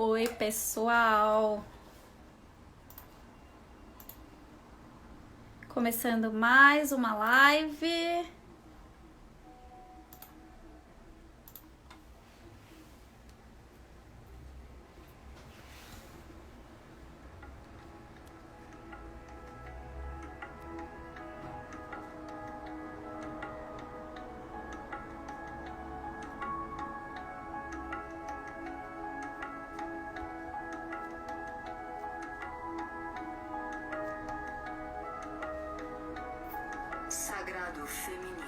Oi, pessoal! Começando mais uma live. Sagrado feminino.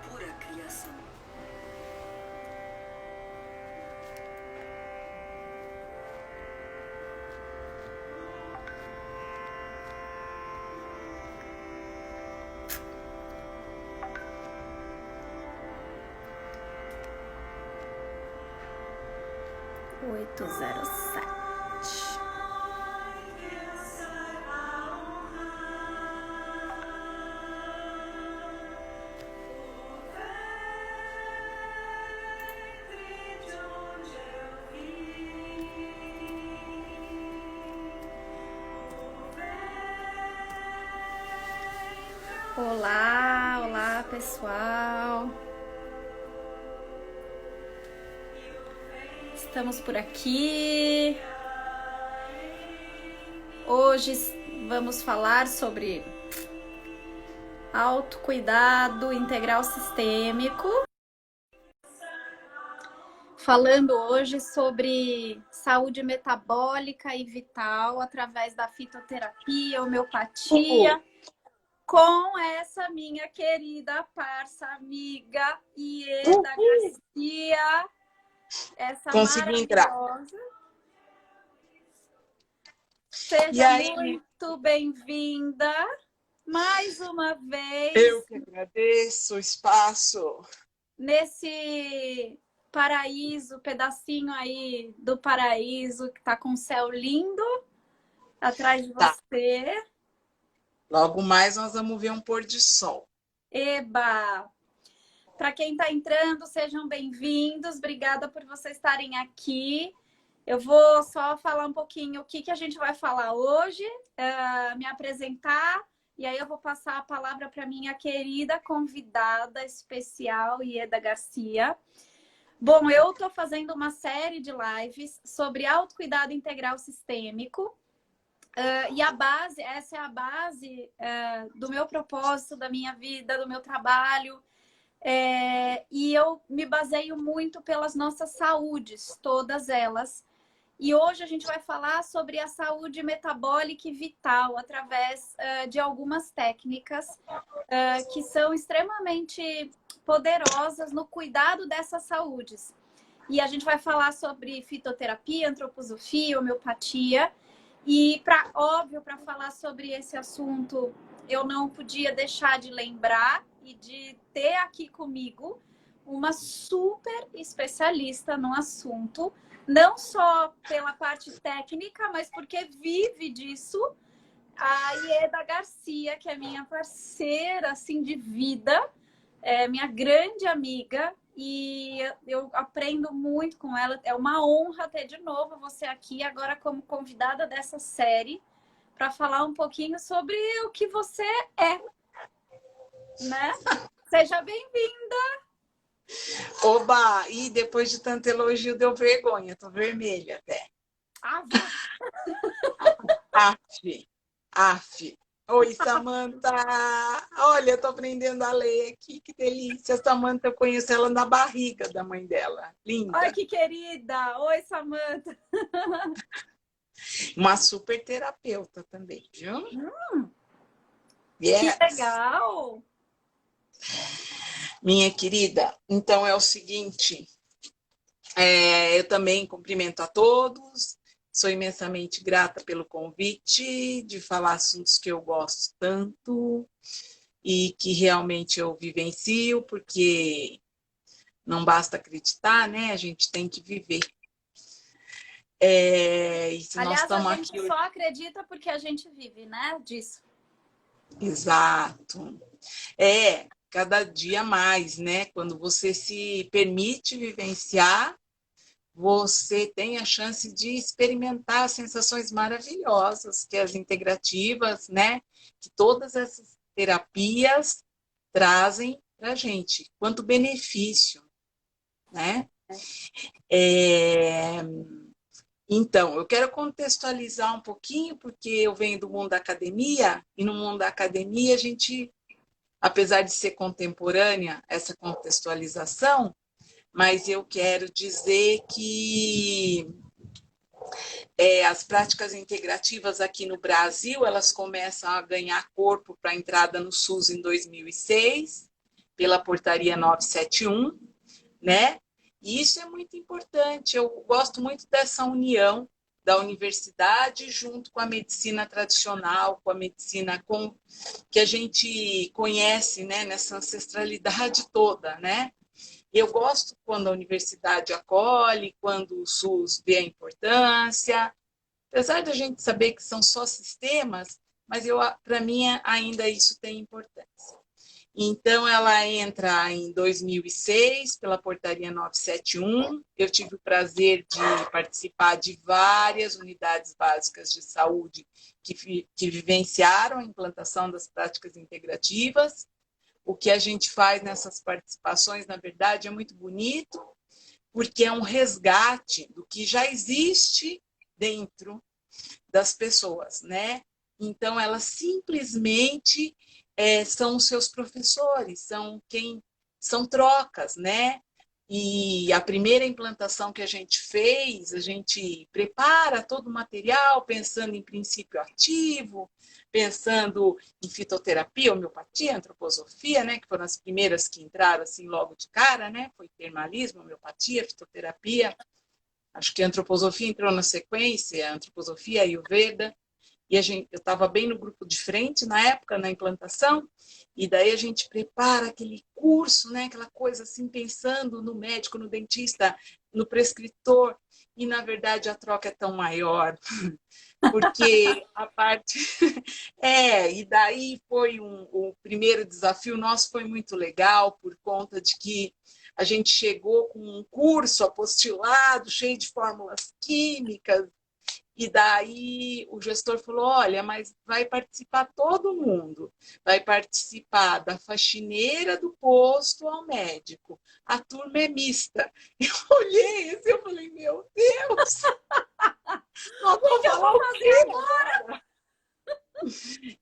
Pura criação. Oito zero sete. Olá, olá, pessoal. Estamos por aqui. Hoje vamos falar sobre autocuidado integral sistêmico. Falando hoje sobre saúde metabólica e vital através da fitoterapia, homeopatia, com essa minha querida parça, amiga Ieda Garcia, essa consegui entrar. maravilhosa. Seja muito bem-vinda mais uma vez. Eu que agradeço o espaço. Nesse paraíso, pedacinho aí do paraíso, que tá com um céu lindo atrás de você. Logo mais nós vamos ver um pôr de sol. Eba! Para quem está entrando, sejam bem-vindos. Obrigada por vocês estarem aqui. Eu vou só falar um pouquinho o que a gente vai falar hoje, me apresentar, e aí eu vou passar a palavra para minha querida convidada especial, Ieda Garcia. Bom, eu estou fazendo uma série de lives sobre autocuidado integral sistêmico. E essa é a base do meu propósito, da minha vida, do meu trabalho. E eu me baseio muito pelas nossas saúdes, todas elas. E hoje a gente vai falar sobre a saúde metabólica e vital através de algumas técnicas que são extremamente poderosas no cuidado dessas saúdes. E a gente vai falar sobre fitoterapia, antroposofia, homeopatia. E, óbvio, para falar sobre esse assunto, eu não podia deixar de lembrar e de ter aqui comigo uma super especialista no assunto, não só pela parte técnica, mas porque vive disso, a Ieda Garcia, que é minha parceira assim, de vida, minha grande amiga, e eu aprendo muito com ela. É uma honra ter de novo você aqui, agora como convidada dessa série, para falar um pouquinho sobre o que você é, né? Seja bem-vinda! Oba! E depois de tanto elogio, deu vergonha. Tô vermelha até. Aff. Oi, Samanta! Olha, eu tô aprendendo a ler aqui, que delícia. A Samanta, eu conheço ela na barriga da mãe dela. Linda. Ai, que querida! Oi, Samanta! Uma super terapeuta também, viu? Yes. Que legal! Minha querida, então é o seguinte, eu também cumprimento a todos, sou imensamente grata pelo convite de falar assuntos que eu gosto tanto e que realmente eu vivencio, porque não basta acreditar, né? A gente tem que viver. Aliás, a gente só acredita porque a gente vive, né? Disso. Exato. Cada dia mais, né? Quando você se permite vivenciar, você tem a chance de experimentar sensações maravilhosas que as integrativas, né? Que todas essas terapias trazem para a gente. Quanto benefício, né? Então, eu quero contextualizar um pouquinho, porque eu venho do mundo da academia, e no mundo da academia a gente, apesar de ser contemporânea, essa contextualização, mas eu quero dizer que as práticas integrativas aqui no Brasil, elas começam a ganhar corpo para a entrada no SUS em 2006, pela portaria 971, né? E isso é muito importante. Eu gosto muito dessa união da universidade junto com a medicina tradicional, com a medicina que a gente conhece, né, nessa ancestralidade toda, né? Eu gosto quando a universidade acolhe, quando o SUS vê a importância, apesar da gente saber que são só sistemas, mas para mim ainda isso tem importância. Então, ela entra em 2006 pela portaria 971. Eu tive o prazer de participar de várias unidades básicas de saúde que vivenciaram a implantação das práticas integrativas. O que a gente faz nessas participações, na verdade, é muito bonito, porque é um resgate do que já existe dentro das pessoas, né? Então, elas simplesmente são os seus professores, são trocas, né? E a primeira implantação que a gente fez, a gente prepara todo o material pensando em princípio ativo, pensando em fitoterapia, homeopatia, antroposofia, né? Que foram as primeiras que entraram assim logo de cara, né? Foi termalismo, homeopatia, fitoterapia. Acho que a antroposofia entrou na sequência, a antroposofia, a Ayurveda. E eu estava bem no grupo de frente na época, na implantação, e daí a gente prepara aquele curso, né, aquela coisa assim, pensando no médico, no dentista, no prescritor, e na verdade a troca é tão maior, porque a parte... e daí foi o primeiro desafio nosso foi muito legal, por conta de que a gente chegou com um curso apostilado, cheio de fórmulas químicas, e daí o gestor falou, olha, mas vai participar todo mundo. Vai participar da faxineira do posto ao médico. A turma é mista. Eu olhei isso e eu falei, meu Deus! Nós vamos falar o quê agora?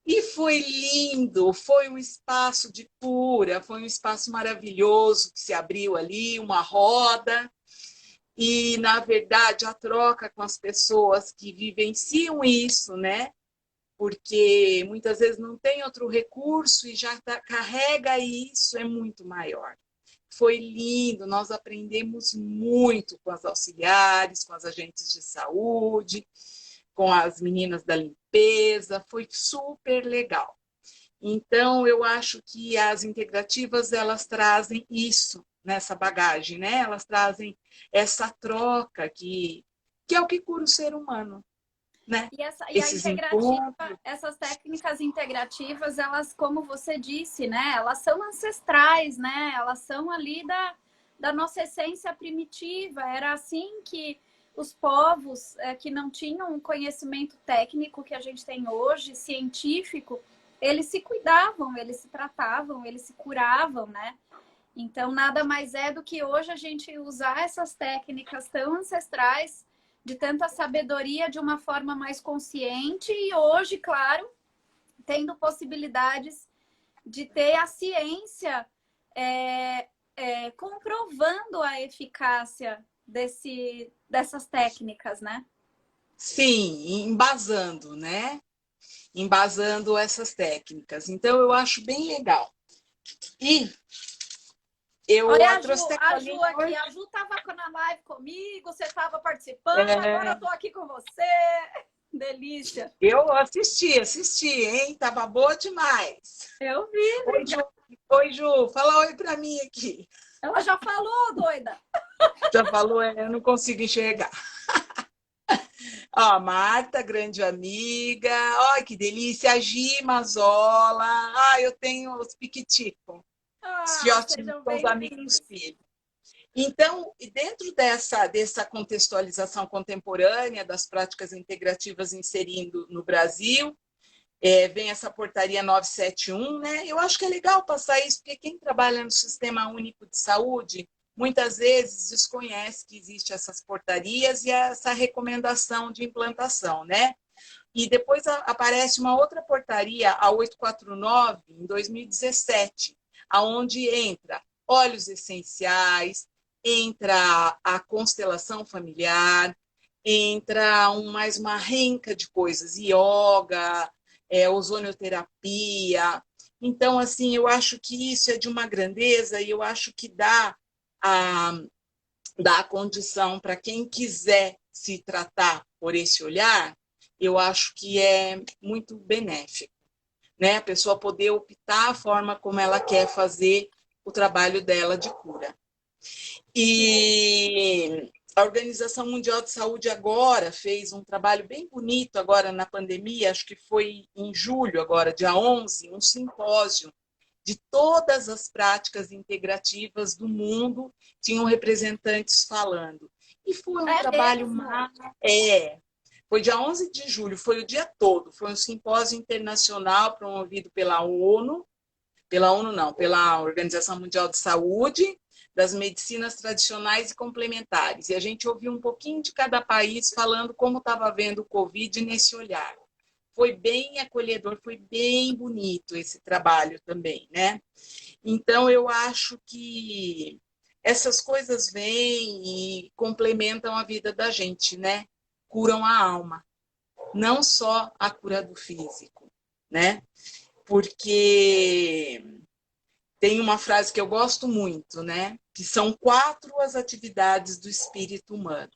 E foi lindo, foi um espaço de cura, foi um espaço maravilhoso que se abriu ali, uma roda. E, na verdade, a troca com as pessoas que vivenciam isso, né? Porque muitas vezes não tem outro recurso e já carrega isso, é muito maior. Foi lindo, nós aprendemos muito com as auxiliares, com as agentes de saúde, com as meninas da limpeza, foi super legal. Então, eu acho que as integrativas, elas trazem isso nessa bagagem, né? Elas trazem essa troca que é o que cura o ser humano, né? E a Esses integrativa, encontros. essas técnicas integrativas, elas, como você disse, né? Elas são ancestrais, né? Elas são ali da nossa essência primitiva. Era assim que os povos que não tinham o conhecimento técnico que a gente tem hoje, científico, eles se cuidavam, eles se tratavam, eles se curavam, né? Então, nada mais é do que hoje a gente usar essas técnicas tão ancestrais, de tanta sabedoria de uma forma mais consciente e hoje, claro, tendo possibilidades de ter a ciência comprovando a eficácia dessas técnicas, né? Sim, embasando, né? Embasando essas técnicas. Então, eu acho bem legal. E olha trouxe até a Ju aqui. A Ju estava na live comigo, você estava participando, agora eu estou aqui com você. Delícia. Eu assisti, hein? Tava boa demais. Eu vi. Oi, Ju, fala oi para mim aqui. Ela já falou, doida. Já falou, eu não consigo enxergar. Ó, Marta, grande amiga. Ó, que delícia. A Gi Mazola. Eu tenho os Piquitico. Os fiotinhos, Sejam são os amigos bem-vindos. dos filhos. Então, dentro dessa contextualização contemporânea das práticas integrativas inserindo no Brasil, vem essa portaria 971, né? Eu acho que é legal passar isso, porque quem trabalha no Sistema Único de Saúde, muitas vezes desconhece que existem essas portarias e essa recomendação de implantação, né? E depois aparece uma outra portaria, a 849, em 2017, aonde entra óleos essenciais, entra a constelação familiar, entra mais uma renca de coisas, yoga, ozonioterapia. Então, assim, eu acho que isso é de uma grandeza e eu acho que dá a condição para quem quiser se tratar por esse olhar, eu acho que é muito benéfico, né? A pessoa poder optar a forma como ela quer fazer o trabalho dela de cura. E a Organização Mundial de Saúde agora fez um trabalho bem bonito agora na pandemia, acho que foi em julho agora, dia 11, um simpósio de todas as práticas integrativas do mundo, tinham representantes falando. E foi um trabalho... Foi dia 11 de julho, foi o dia todo, foi um simpósio internacional promovido pela ONU, pela Organização Mundial de Saúde, das medicinas tradicionais e complementares. E a gente ouviu um pouquinho de cada país falando como estava vendo o Covid nesse olhar. Foi bem acolhedor, foi bem bonito esse trabalho também, né? Então, eu acho que essas coisas vêm e complementam a vida da gente, né? Curam a alma, não só a cura do físico, né? Porque tem uma frase que eu gosto muito, né? Que são 4 as atividades do espírito humano: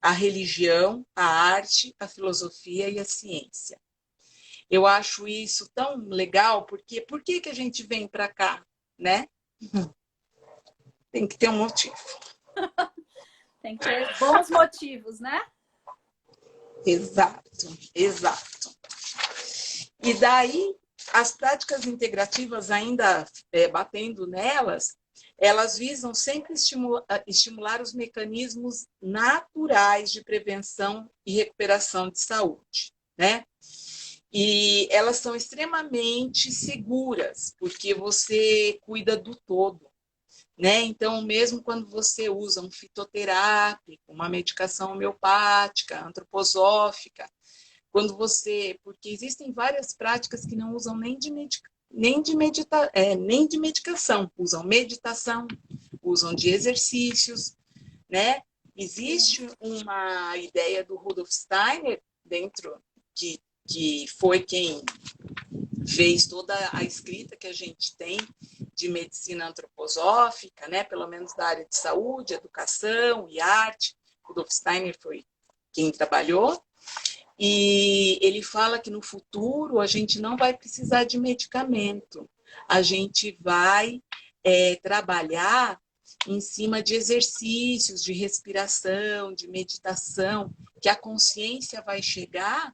a religião, a arte, a filosofia e a ciência. Eu acho isso tão legal, porque por que a gente vem para cá, né? Tem que ter um motivo. Tem que ter bons motivos, né? Exato, exato. E daí, as práticas integrativas, ainda batendo nelas, elas visam sempre estimular os mecanismos naturais de prevenção e recuperação de saúde, né? E elas são extremamente seguras, porque você cuida do todo, né? Então, mesmo quando você usa um fitoterápico, uma medicação homeopática, antroposófica, porque existem várias práticas que não usam nem de medicação, usam meditação, usam de exercícios, né? Existe uma ideia do Rudolf Steiner dentro que foi quem fez toda a escrita que a gente tem de medicina antroposófica, né? Pelo menos da área de saúde, educação e arte. Rudolf Steiner foi quem trabalhou. E ele fala que no futuro a gente não vai precisar de medicamento. A gente vai trabalhar em cima de exercícios, de respiração, de meditação, que a consciência vai chegar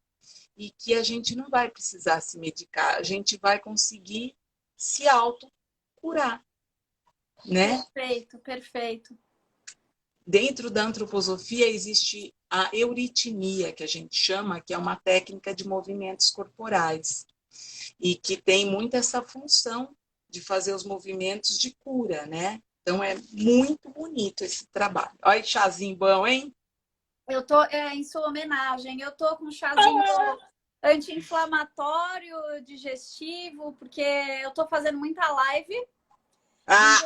e que a gente não vai precisar se medicar, a gente vai conseguir se autocurar, né? Perfeito, perfeito. Dentro da antroposofia existe a euritmia, que a gente chama, que é uma técnica de movimentos corporais, e que tem muito essa função de fazer os movimentos de cura, né? Então é muito bonito esse trabalho. Olha que chazinho bom, hein? Eu tô em sua homenagem, eu tô com um chazinho anti-inflamatório, digestivo, porque eu tô fazendo muita live,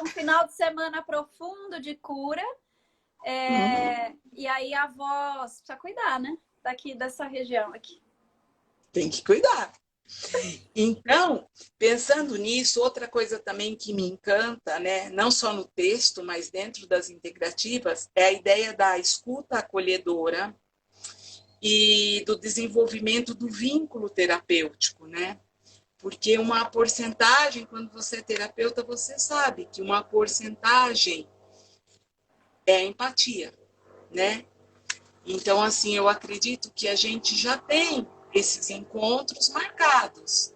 um final de semana profundo de cura. E aí a voz precisa cuidar, né? Daqui dessa região aqui. Tem que cuidar. Então, pensando nisso, outra coisa também que me encanta, né, não só no texto, mas dentro das integrativas, é a ideia da escuta acolhedora e do desenvolvimento do vínculo terapêutico, né? Porque uma porcentagem, quando você é terapeuta, você sabe que uma porcentagem é a empatia, né? Então, assim, eu acredito que a gente já tem esses encontros marcados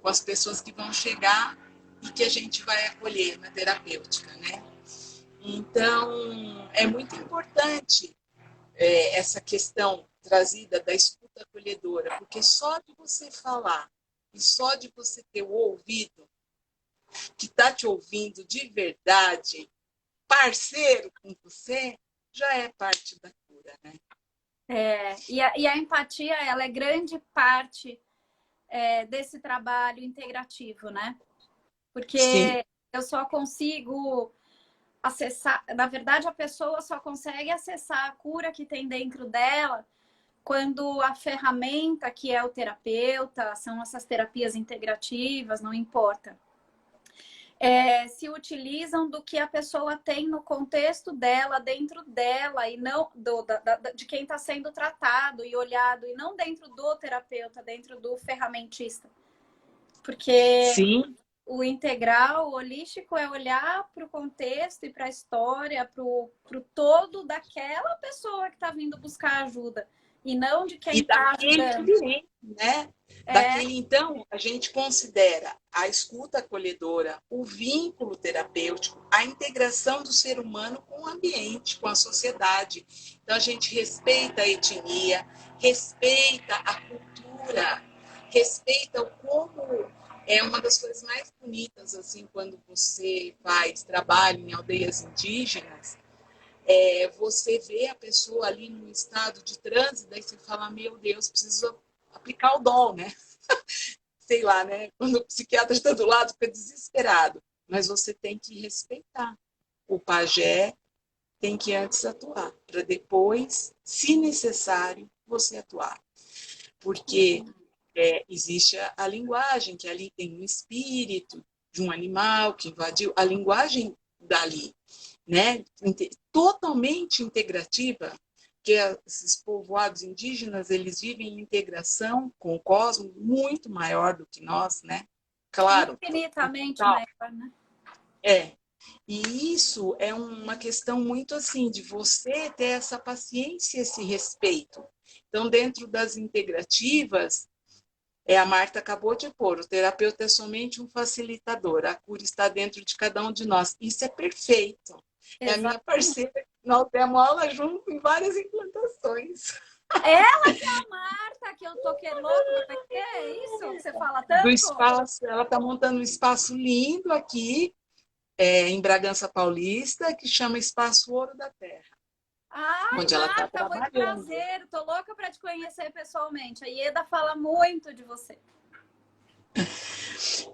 com as pessoas que vão chegar e que a gente vai acolher na terapêutica, né? Então, é muito importante essa questão trazida da escuta acolhedora, porque só de você falar e só de você ter o ouvido que está te ouvindo de verdade, parceiro com você, já é parte da cura, né? E a empatia, ela é grande parte desse trabalho integrativo, né? Sim. Porque eu só consigo acessar, na verdade, a pessoa só consegue acessar a cura que tem dentro dela quando a ferramenta, que é o terapeuta, são essas terapias integrativas, não importa, se utilizam do que a pessoa tem no contexto dela, dentro dela, e não de quem está sendo tratado e olhado, e não dentro do terapeuta, dentro do ferramentista. Porque Sim. o integral, o holístico, é olhar para o contexto e para a história, para o todo daquela pessoa que está vindo buscar ajuda, e não de quem E está daquele ajudando. cliente, né? É, Daquele, então, a gente considera a escuta acolhedora, o vínculo terapêutico, a integração do ser humano com o ambiente, com a sociedade. Então, a gente respeita a etnia, respeita a cultura, respeita o como é uma das coisas mais bonitas, assim, quando você faz trabalho em aldeias indígenas, você vê a pessoa ali num estado de trânsito, daí você fala, meu Deus, preciso aplicar o dol, né? Sei lá, né? Quando o psiquiatra está do lado, fica desesperado. Mas você tem que respeitar. O pajé tem que antes atuar, para depois, se necessário, você atuar. Porque existe a linguagem, que ali tem um espírito de um animal que invadiu, a linguagem dali, né? Totalmente integrativa, que esses povoados indígenas, eles vivem em integração com o cosmos muito maior do que nós, né? Claro. infinitamente maior, né? E isso é uma questão muito assim, de você ter essa paciência, esse respeito. Então, dentro das integrativas, a Marta acabou de pôr, o terapeuta é somente um facilitador, a cura está dentro de cada um de nós. Isso é perfeito. É a minha Exatamente. parceira, nós temos aula junto em várias implantações. Ela que é a Marta, que eu tô que louco, como é que é isso que você fala Do tanto? espaço, ela está montando um espaço lindo aqui, em Bragança Paulista, que chama Espaço Ouro da Terra, Ai, onde ela está Marta, muito trabalhando. prazer. Tô louca para te conhecer pessoalmente. A Ieda fala muito de você.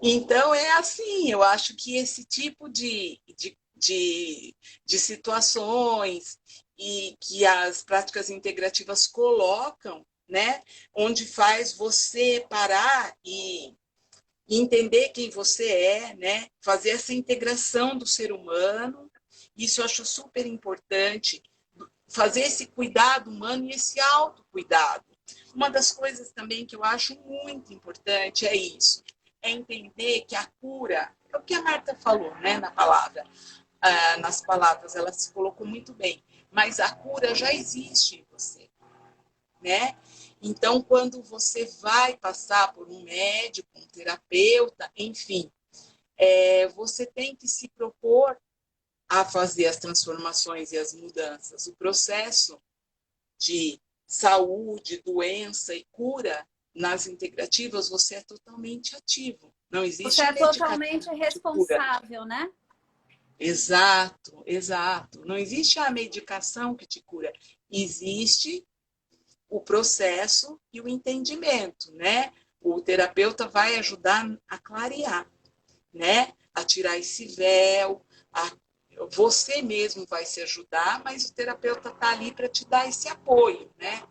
Então, é assim, eu acho que esse tipo de situações e que as práticas integrativas colocam, né, onde faz você parar e entender quem você é, né, fazer essa integração do ser humano, isso eu acho super importante, fazer esse cuidado humano e esse autocuidado. Uma das coisas também que eu acho muito importante é isso, é entender que a cura, é o que a Marta falou, né, na palavra, nas palavras, ela se colocou muito bem, mas a cura já existe em você, né? Então, quando você vai passar por um médico, um terapeuta, enfim, você tem que se propor a fazer as transformações e as mudanças. O processo de saúde, doença e cura nas integrativas, você é totalmente ativo. Não Você existe é medicamento totalmente de cura. responsável, né? Exato, exato. Não existe a medicação que te cura. Existe o processo e o entendimento, né? O terapeuta vai ajudar a clarear, né? A tirar esse véu, você mesmo vai se ajudar, mas o terapeuta está ali para te dar esse apoio, né?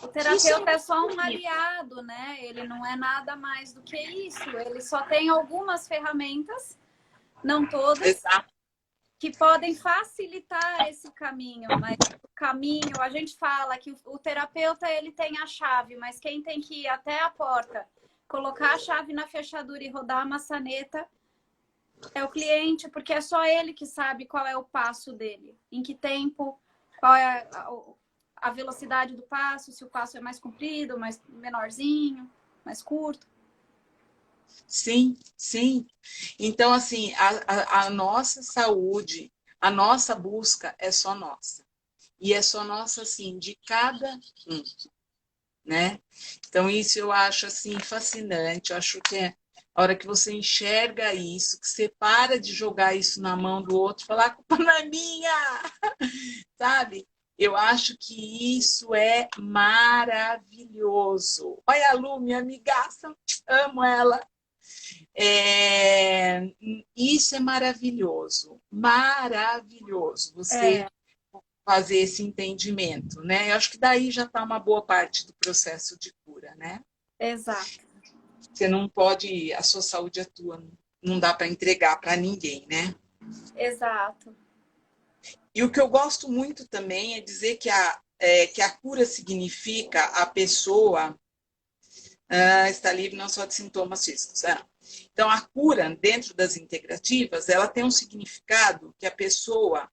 O Que isso é terapeuta é muito só um bonito. aliado, né? Ele não é nada mais do que isso. Ele só tem algumas ferramentas, não todas, Exato. que podem facilitar esse caminho, mas o caminho, a gente fala que o terapeuta ele tem a chave, mas quem tem que ir até a porta, colocar a chave na fechadura e rodar a maçaneta é o cliente, porque é só ele que sabe qual é o passo dele, em que tempo, qual é a velocidade do passo, se o passo é mais comprido, mais menorzinho, mais curto. Sim, sim. Então, assim, a nossa saúde, A nossa busca é só nossa. E é só nossa, assim, de cada um, né? Então, isso eu acho, assim, fascinante. Eu acho que é a hora que você enxerga isso, que você para de jogar isso na mão do outro e falar, a culpa não é minha, sabe? Eu acho que isso é maravilhoso. Olha a Lu, minha amigaça, amo ela. Isso é maravilhoso, maravilhoso. Você É, fazer esse entendimento, né? Eu acho que daí já está uma boa parte do processo de cura, né? exato, Você não pode, a sua saúde é tua, não dá para entregar para ninguém, né? exato. E o que eu gosto muito também é dizer que a cura significa a pessoa estar livre não só de sintomas físicos. Então, a cura dentro das integrativas, ela tem um significado que a pessoa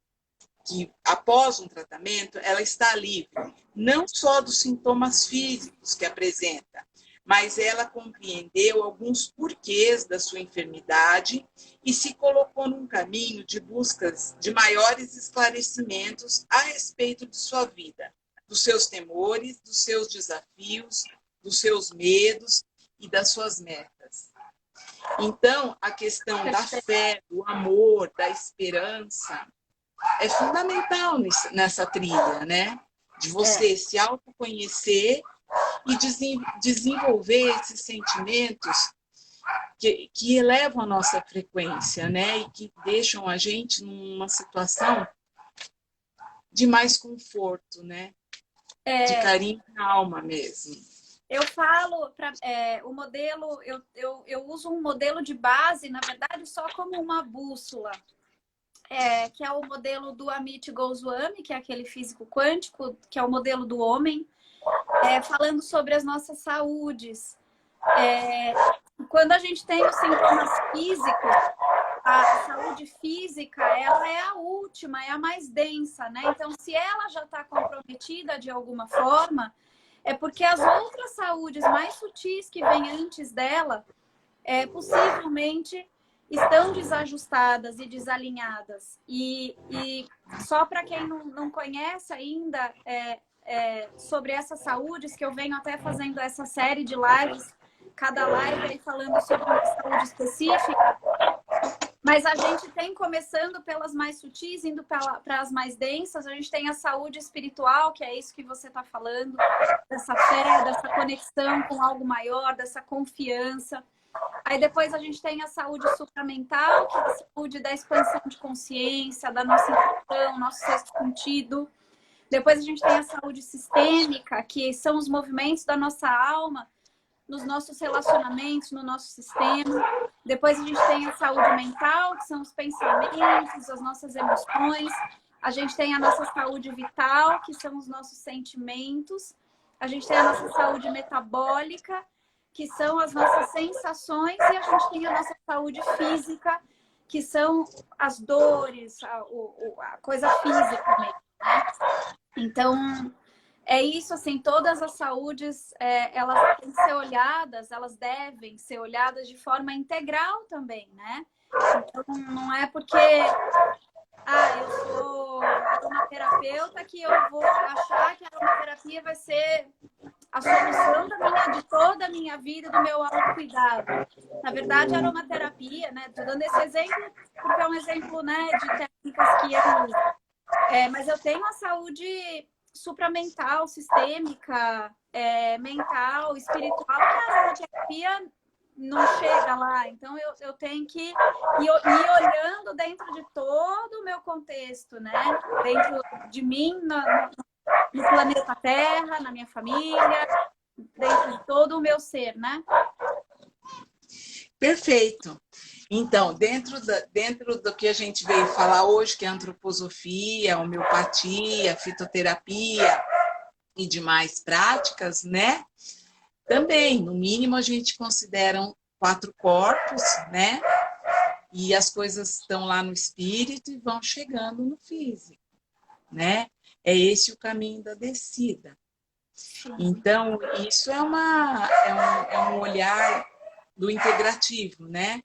que após um tratamento ela está livre, não só dos sintomas físicos que apresenta, mas ela compreendeu alguns porquês da sua enfermidade e se colocou num caminho de buscas de maiores esclarecimentos a respeito de sua vida, dos seus temores, dos seus desafios, dos seus medos e das suas metas. Então, a questão da fé, do amor, da esperança, é fundamental nessa trilha, né? De você se autoconhecer e desenvolver esses sentimentos que elevam a nossa frequência, né? E que deixam a gente numa situação de mais conforto, né? De carinho na alma mesmo. Eu falo para o modelo, eu uso um modelo de base, na verdade, só como uma bússola. Que é o modelo do Amit Goswami, que é aquele físico quântico, que é o modelo do homem, falando sobre as nossas saúdes. Quando a gente tem os sintomas físicos, a saúde física, ela é a última, é a mais densa, né? Então, se ela já está comprometida de alguma forma, é porque as outras saúdes mais sutis que vêm antes dela, possivelmente estão desajustadas e desalinhadas. E só para quem não conhece ainda sobre essas saúdes, que eu venho até fazendo essa série de lives, cada live aí falando sobre uma saúde específica, mas a gente tem, começando pelas mais sutis, indo para as mais densas, a gente tem a saúde espiritual, que é isso que você está falando, dessa fé, dessa conexão com algo maior, dessa confiança. Aí depois a gente tem a saúde supramental, que é a saúde da expansão de consciência, da nossa intuição, nosso sexto sentido. Depois a gente tem a saúde sistêmica, que são os movimentos da nossa alma, nos nossos relacionamentos, no nosso sistema. Depois a gente tem a saúde mental, que são os pensamentos, as nossas emoções. A gente tem a nossa saúde vital, que são os nossos sentimentos. A gente tem a nossa saúde metabólica, que são as nossas sensações, e a gente tem a nossa saúde física, que são as dores, a coisa física mesmo, né? Então, é isso, assim, todas as saúdes, elas têm que ser olhadas, elas devem ser olhadas de forma integral também, né? Então, não é porque eu sou aromaterapeuta que eu vou achar que a aromaterapia vai ser a solução de toda a minha vida, do meu autocuidado. Na verdade, a aromaterapia, né? Estou dando esse exemplo porque é um exemplo, né, de técnicas que eu uso. Mas eu tenho a saúde supramental, sistêmica, mental, espiritual, que a aromaterapia não chega lá. Então, eu tenho que ir olhando dentro de todo o meu contexto, né? Dentro de mim, no planeta Terra, na minha família, dentro de todo o meu ser, né? Perfeito. Então, dentro do que a gente veio falar hoje, que é antroposofia, homeopatia, fitoterapia e demais práticas, né? Também, no mínimo, a gente considera 4 corpos, né? E as coisas estão lá no espírito e vão chegando no físico, né? É esse o caminho da descida. Então, isso é um olhar do integrativo, né?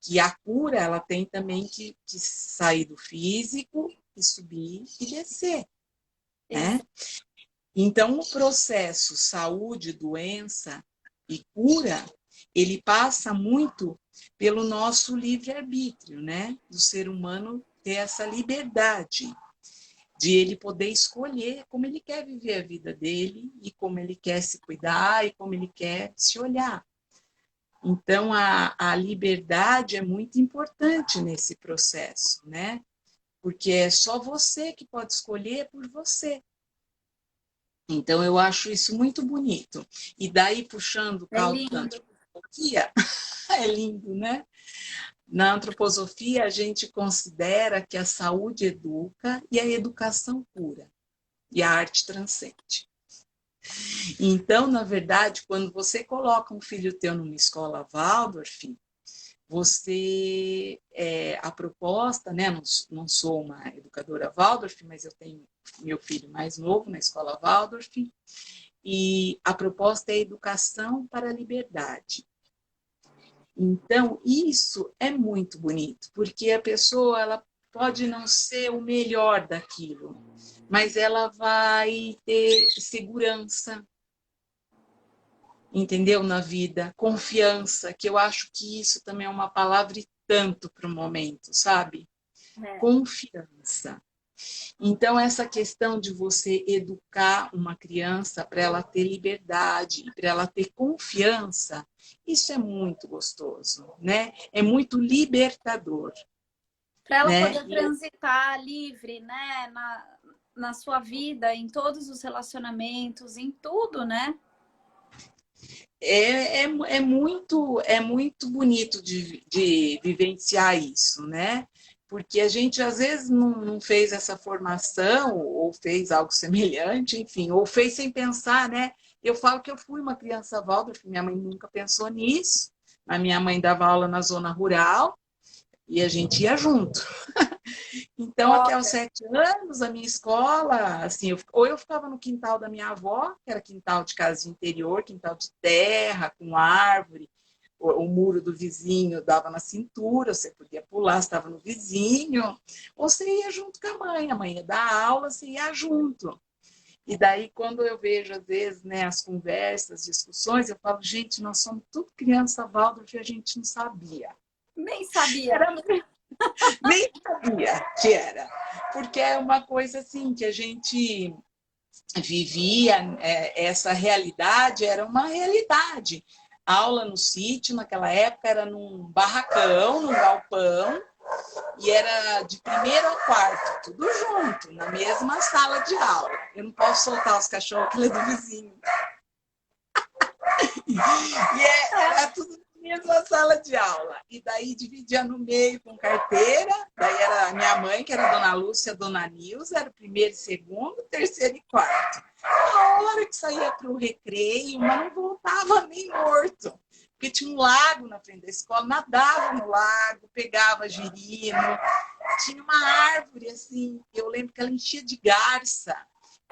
que a cura ela tem também que sair do físico e subir e descer, né? Então, o processo saúde, doença e cura, ele passa muito pelo nosso livre-arbítrio, né? Do ser humano ter essa liberdade de ele poder escolher como ele quer viver a vida dele e como ele quer se cuidar e como ele quer se olhar. Então, a liberdade é muito importante nesse processo, né? Porque é só você que pode escolher por você. Então, eu acho isso muito bonito. E daí, puxando o caldo da antroposofia, é lindo, né? Na antroposofia, a gente considera que a saúde educa e a educação cura. E a arte transcende. Então, na verdade, quando você coloca um filho teu numa escola Waldorf, você, a proposta, né? Não sou uma educadora Waldorf, mas eu tenho meu filho mais novo na escola Waldorf, e a proposta é educação para a liberdade. Então, isso é muito bonito, porque a pessoa ela pode não ser o melhor daquilo, mas ela vai ter segurança, entendeu? Na vida, confiança, que eu acho que isso também é uma palavra e tanto para o momento, sabe? Confiança. Então, essa questão de você educar uma criança para ela ter liberdade e para ela ter confiança, isso é muito gostoso, né? É muito libertador. Para ela né? poder transitar livre, né? Na sua vida, em todos os relacionamentos, em tudo, né? É muito bonito de vivenciar isso, né? Porque a gente às vezes não fez essa formação, ou fez algo semelhante, enfim, ou fez sem pensar, né? Eu falo que eu fui uma criança Waldorf, minha mãe nunca pensou nisso. A minha mãe dava aula na zona rural e a gente ia junto. Então, até os 7 anos, a minha escola, assim, ou eu ficava no quintal da minha avó, que era quintal de casa de interior, quintal de terra, com árvore, o muro do vizinho dava na cintura, você podia pular, estava no vizinho, ou você ia junto com a mãe ia dar aula, você ia junto. E daí, quando eu vejo, às vezes, né, as conversas, discussões, eu falo, gente, nós somos tudo criança Waldorf e a gente não sabia. Nem sabia. Nem sabia que era. Porque é uma coisa assim que a gente vivia, essa realidade era uma realidade. A aula no sítio, naquela época, era num barracão, num galpão, e era de primeiro ao quarto, tudo junto, na mesma sala de aula. Eu não posso soltar os cachorros, que ele é do vizinho. E era tudo na mesma sala de aula. E daí dividia no meio com carteira, daí era a minha mãe, que era a dona Lúcia, a dona Nilza, era o primeiro, segundo, terceiro e quarto. A hora que saía para o recreio, mas não voltava nem morto. Porque tinha um lago na frente da escola, nadava no lago, pegava girino, tinha uma árvore assim, eu lembro que ela enchia de garça.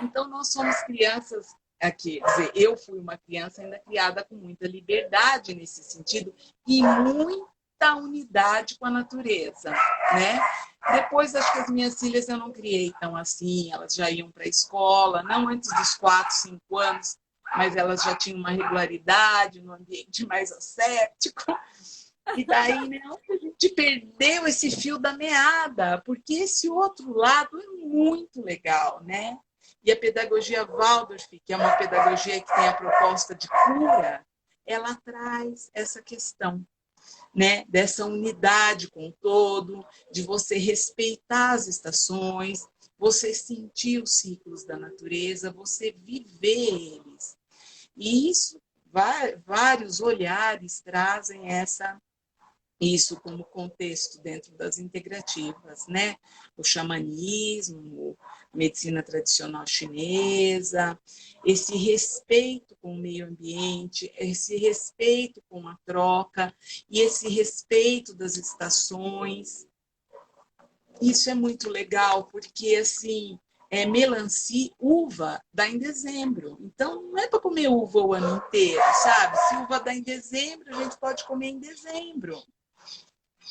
Então, nós somos crianças, quer dizer, eu fui uma criança ainda criada com muita liberdade nesse sentido e muita unidade com a natureza, né? Depois, acho que as minhas filhas eu não criei tão assim, elas já iam para a escola, não antes dos 4, 5 anos, mas elas já tinham uma regularidade no ambiente mais asséptico. E daí, né, a gente perdeu esse fio da meada, porque esse outro lado é muito legal, né? E a pedagogia Waldorf, que é uma pedagogia que tem a proposta de cura, ela traz essa questão, né? Dessa unidade com o todo, de você respeitar as estações, você sentir os ciclos da natureza, você viver eles. E isso, vários olhares trazem isso como contexto dentro das integrativas, né? O xamanismo, a medicina tradicional chinesa, esse respeito com o meio ambiente, esse respeito com a troca e esse respeito das estações. Isso é muito legal, porque assim, melancia, uva dá em dezembro. Então, não é para comer uva o ano inteiro, sabe? Se uva dá em dezembro, a gente pode comer em dezembro.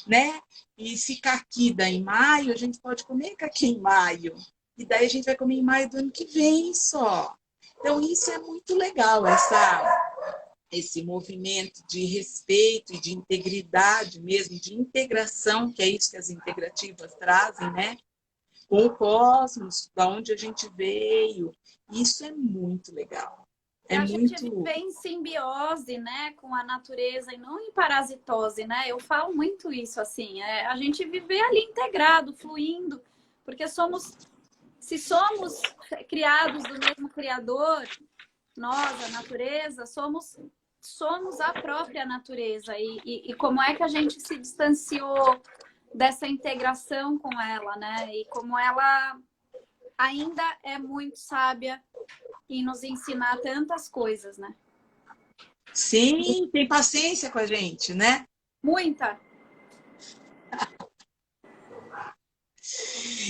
né? E se caqui dá em maio, a gente pode comer caqui em maio. E daí a gente vai comer em maio do ano que vem só. Então, isso é muito legal, esse movimento de respeito e de integridade mesmo, de integração, que é isso que as integrativas trazem, né? Com o cosmos, da onde a gente veio. Isso é muito legal. É A gente muito... vive em simbiose, né, com a natureza e não em parasitose, né? Eu falo muito isso, assim, a gente viver ali integrado, fluindo, porque se somos criados do mesmo Criador, nós, a natureza, somos a própria natureza. E como é que a gente se distanciou dessa integração com ela, né? E como ela ainda é muito sábia em nos ensinar tantas coisas, né? Sim, tem paciência com a gente, né? Muita.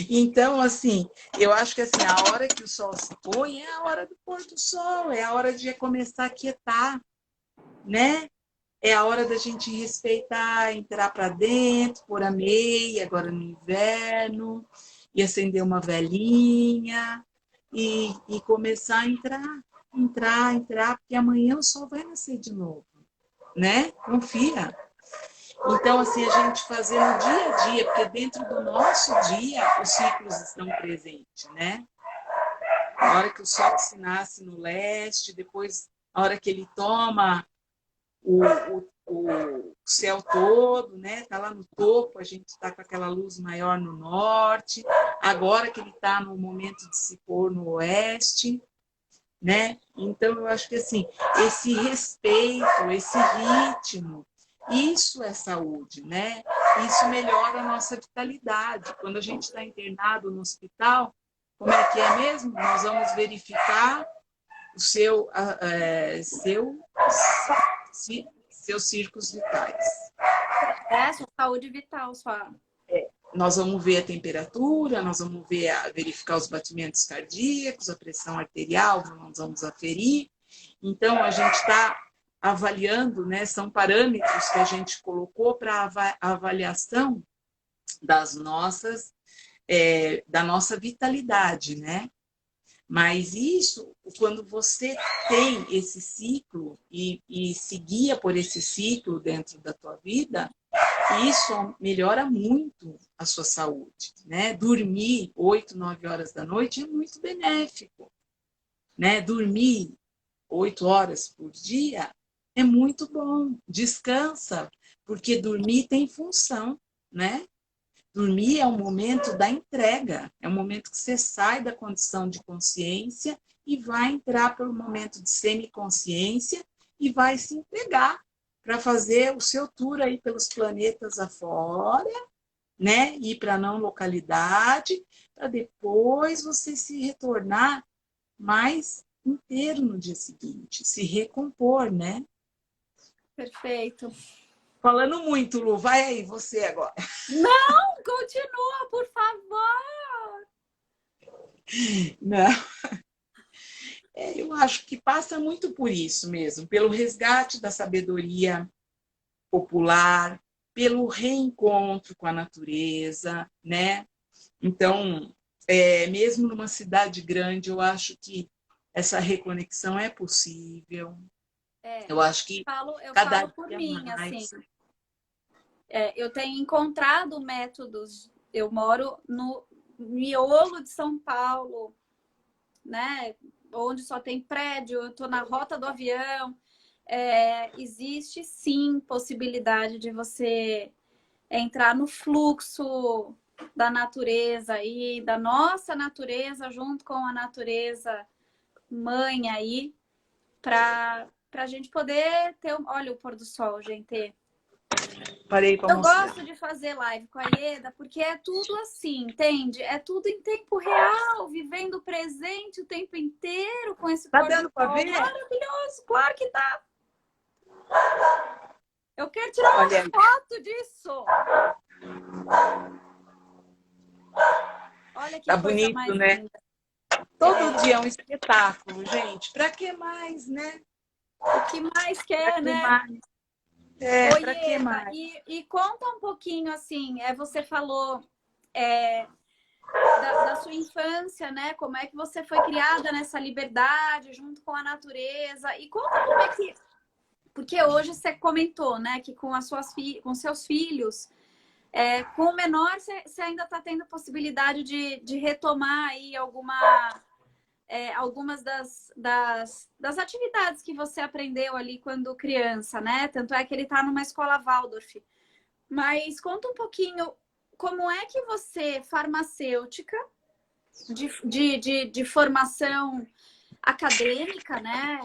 Então, assim, eu acho que assim, a hora que o sol se põe é a hora do pôr do sol, é a hora de começar a quietar, né? É a hora da gente respeitar, entrar para dentro, pôr a meia, agora no inverno, e acender uma velinha, e começar a entrar, porque amanhã o sol vai nascer de novo, né? Confia. Então, assim, a gente fazer no dia a dia, porque dentro do nosso dia os ciclos estão presentes, né? A hora que o sol se nasce no leste, depois a hora que ele toma o céu todo, né? Tá lá no topo, a gente está com aquela luz maior no norte. Agora que ele está no momento de se pôr no oeste, né? Então eu acho que assim, esse respeito, esse ritmo, isso é saúde, né? Isso melhora a nossa vitalidade. Quando a gente está internado no hospital, como é que é mesmo? Nós vamos verificar o seus círculos vitais. Sua saúde vital, sua. Nós vamos ver a temperatura, nós vamos verificar os batimentos cardíacos, a pressão arterial, nós vamos aferir. Então, a gente está avaliando, né? São parâmetros que a gente colocou para avaliação das da nossa vitalidade, né? Mas isso, quando você tem esse ciclo e se guia por esse ciclo dentro da tua vida, isso melhora muito a sua saúde, né? Dormir 8, 9 horas da noite é muito benéfico, né? Dormir 8 horas por dia é muito bom. Descansa, porque dormir tem função, né? Dormir é um momento da entrega, é um momento que você sai da condição de consciência e vai entrar para o momento de semiconsciência e vai se entregar para fazer o seu tour aí pelos planetas afora, né? Ir para a não localidade, para depois você se retornar mais inteiro no dia seguinte, se recompor, né? Perfeito. Falando muito, Lu, vai aí você agora. Não, continua, por favor. Não. Eu acho que passa muito por isso mesmo, pelo resgate da sabedoria popular, pelo reencontro com a natureza, né? Então, mesmo numa cidade grande, eu acho que essa reconexão é possível. Eu acho que Eu cada falo por dia mim, mais. assim. Eu tenho encontrado métodos. Eu moro no miolo de São Paulo, né? Onde só tem prédio, eu estou na rota do avião. Existe sim possibilidade de você entrar no fluxo da natureza e da nossa natureza junto com a natureza mãe aí, para a gente poder ter. Olha o pôr do sol, gente. Parei para Eu mostrar. gosto de fazer live com a Ieda porque é tudo assim, entende? É tudo em tempo real, vivendo o presente o tempo inteiro com esse Tá pôr do dando para sol ver? maravilhoso. Claro que tá. Eu quero tirar uma Olha, foto disso. Olha que tá coisa bonito, mais né? linda. Todo dia é um espetáculo, gente. Para que mais, né? O que mais Para quer, que né? mais? Para que Eda, mais? e conta um pouquinho assim, você falou da sua infância, né? Como é que você foi criada nessa liberdade junto com a natureza? E conta como é que. Porque hoje você comentou, né, que com com seus filhos, com o menor, você ainda está tendo possibilidade de retomar aí algumas das atividades que você aprendeu ali quando criança, né? Tanto é que ele está numa escola Waldorf. Mas conta um pouquinho como é que você, farmacêutica, de formação acadêmica, né?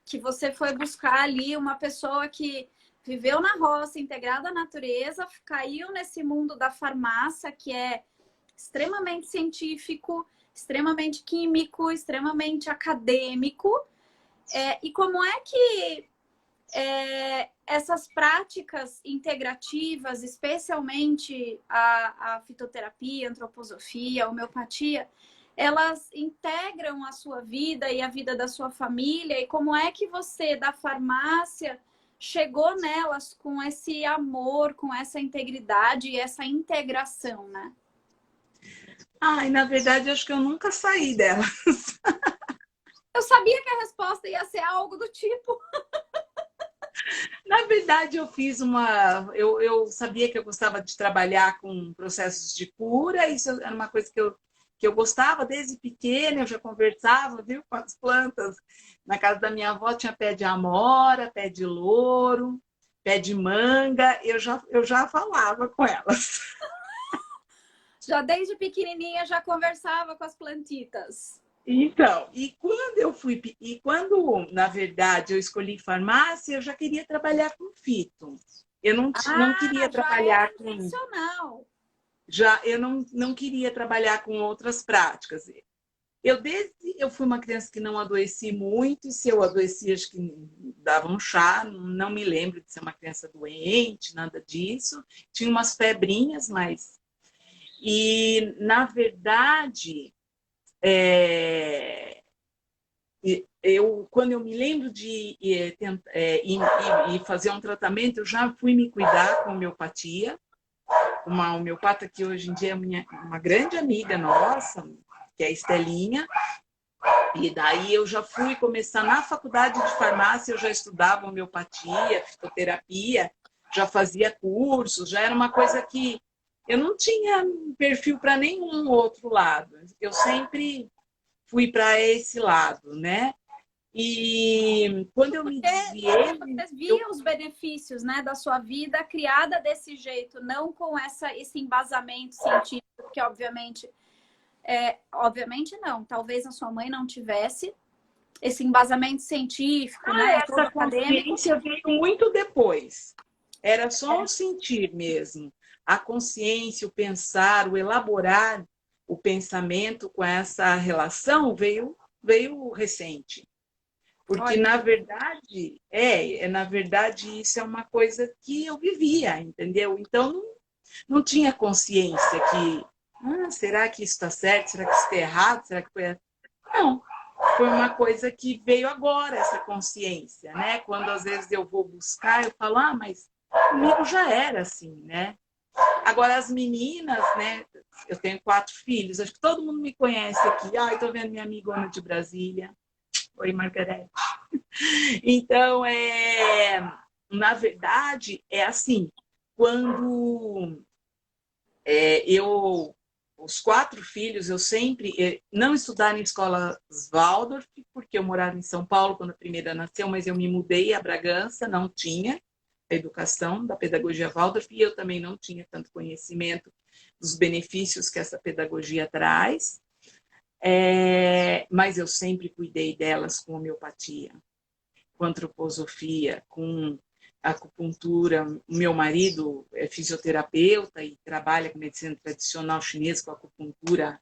Que você foi buscar ali uma pessoa que viveu na roça, integrada à natureza, caiu nesse mundo da farmácia, que é extremamente científico, extremamente químico, extremamente acadêmico. E como é que essas práticas integrativas, especialmente a fitoterapia, a antroposofia, a homeopatia, elas integram a sua vida e a vida da sua família? E como é que você, da farmácia, chegou nelas com esse amor, com essa integridade e essa integração, né? E na verdade, acho que eu nunca saí dela. Eu sabia que a resposta ia ser algo do tipo. Na verdade, eu fiz uma. Eu sabia que eu gostava de trabalhar com processos de cura, isso era uma coisa que eu gostava desde pequena, eu já conversava, viu, com as plantas. Na casa da minha avó tinha pé de amora, pé de louro, pé de manga, eu já falava com elas. Já desde pequenininha já conversava com as plantitas. Então, e quando, na verdade, eu escolhi farmácia, eu já queria trabalhar com fito. Eu não queria Já era trabalhar com. intencional. Eu não queria trabalhar com outras práticas. Eu fui uma criança que não adoeci muito, e se eu adoeci, acho que dava um chá, não me lembro de ser uma criança doente, nada disso. Tinha umas febrinhas, mas. E, na verdade, quando eu me lembro de ir fazer um tratamento, eu já fui me cuidar com homeopatia. Uma homeopata que hoje em dia é uma grande amiga nossa, que é a Estelinha. E daí eu já fui começar na faculdade de farmácia, eu já estudava homeopatia, fitoterapia, já fazia cursos, já era uma coisa que eu não tinha perfil para nenhum outro lado. Eu sempre fui para esse lado, né? E quando eu me Porque desviei, você via os benefícios, né, da sua vida criada desse jeito, não com esse embasamento científico, porque obviamente não, talvez a sua mãe não tivesse esse embasamento científico, né, todo essa acadêmico. consciência veio muito depois. Era só um sentir mesmo. A consciência, o pensar, o elaborar o pensamento com essa relação veio recente. Porque, Olha, na verdade, isso é uma coisa que eu vivia, entendeu? Então, não tinha consciência que, será que isso está certo? Será que isso está errado? Será que foi... Não, foi uma coisa que veio agora, essa consciência, né? Quando às vezes eu vou buscar, eu falo, mas comigo já era assim, né? Agora, as meninas, né? Eu tenho 4 filhos, acho que todo mundo me conhece aqui. Estou vendo minha amigona de Brasília. Oi, Margarete. Então, na verdade, é assim, quando os 4 filhos, eu sempre não estudaram em escolas Waldorf, porque eu morava em São Paulo quando a primeira nasceu, mas eu me mudei a Bragança, não tinha a educação da pedagogia Waldorf, e eu também não tinha tanto conhecimento dos benefícios que essa pedagogia traz. Mas eu sempre cuidei delas com homeopatia, com antroposofia, com acupuntura. O meu marido é fisioterapeuta e trabalha com medicina tradicional chinesa, com acupuntura.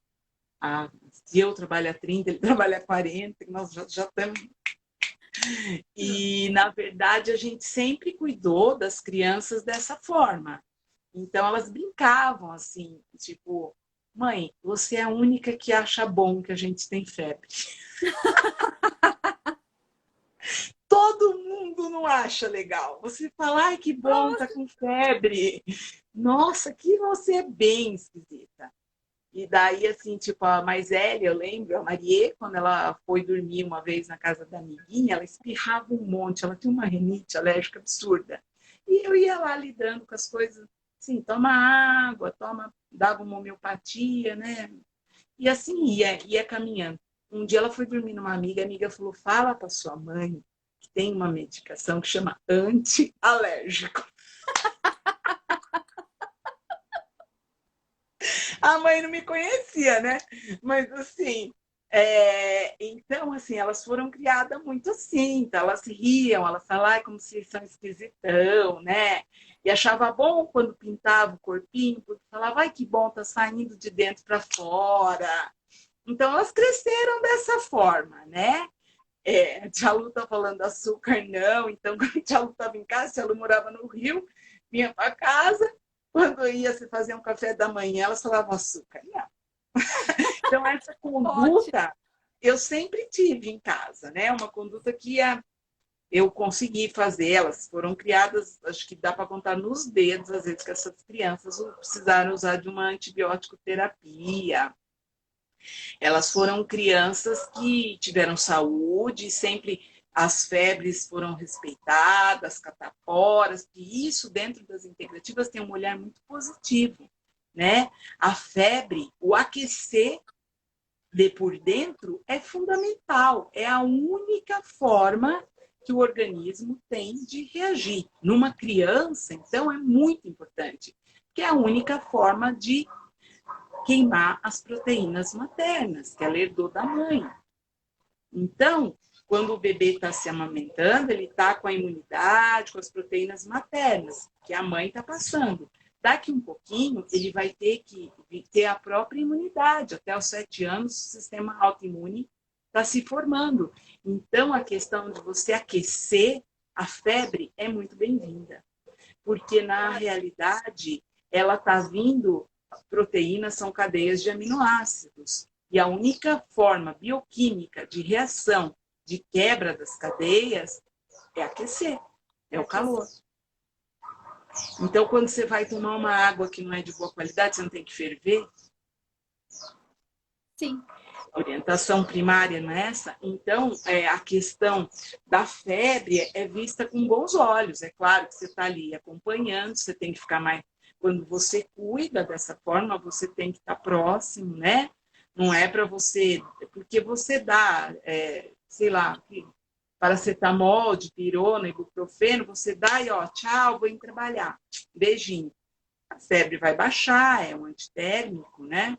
Se eu trabalho há 30, ele trabalha há 40, nós já estamos. E, na verdade, a gente sempre cuidou das crianças dessa forma. Então, elas brincavam assim, tipo, mãe, você é a única que acha bom que a gente tem febre. todo mundo não acha legal. Você fala, ai, que bom, tá com febre. Nossa, que você é bem esquisita. E daí, assim, tipo, a mais velha, eu lembro, a Marie, quando ela foi dormir uma vez na casa da amiguinha, ela espirrava um monte, ela tinha uma rinite alérgica absurda. E eu ia lá lidando com as coisas, assim, toma água, dava uma homeopatia, né? E assim ia caminhando. Um dia ela foi dormir numa amiga, a amiga falou, fala para sua mãe que tem uma medicação que chama anti-alérgico. A mãe não me conhecia, né? Mas assim, então assim, elas foram criadas muito assim, então elas riam, elas falavam como se são esquisitão, né? E achava bom quando pintava o corpinho, porque falava, ai que bom, tá saindo de dentro para fora. Então elas cresceram dessa forma, né? A Tia Lu tá falando açúcar, não. Então, quando a Tia Lu estava em casa, a Tia Lu morava no Rio, vinha para casa, quando ia se fazer um café da manhã, elas falavam açúcar, não. Então, essa Ótimo. conduta eu sempre tive em casa, né? Uma conduta que eu consegui fazer. Elas foram criadas, acho que dá para contar nos dedos, às vezes, que essas crianças precisaram usar de uma antibiótico terapia. Elas foram crianças que tiveram saúde, sempre as febres foram respeitadas, cataporas, e isso dentro das integrativas tem um olhar muito positivo, né? A febre, o aquecer de por dentro é fundamental, é a única forma que o organismo tem de reagir. Numa criança, então, é muito importante, que é a única forma de queimar as proteínas maternas, que ela herdou da mãe. Então, quando o bebê está se amamentando, ele está com a imunidade, com as proteínas maternas, que a mãe está passando. Daqui um pouquinho, ele vai ter que ter a própria imunidade. Até os 7 anos, o sistema autoimune está se formando. Então, a questão de você aquecer a febre é muito bem-vinda. Porque, na realidade, ela está vindo. Proteínas são cadeias de aminoácidos. E a única forma bioquímica de reação, de quebra das cadeias, é aquecer, é o calor. Então, quando você vai tomar uma água que não é de boa qualidade, você não tem que ferver? Sim. Orientação primária não é essa? Então, a questão da febre é vista com bons olhos. É claro que você está ali acompanhando, você tem que ficar mais. Quando você cuida dessa forma, você tem que estar próximo, né? Não é para você. Porque você dá, sei lá, paracetamol, dipirona, ibuprofeno, você dá e ó, tchau, vou ir trabalhar. Beijinho. A febre vai baixar, é um antitérmico, né?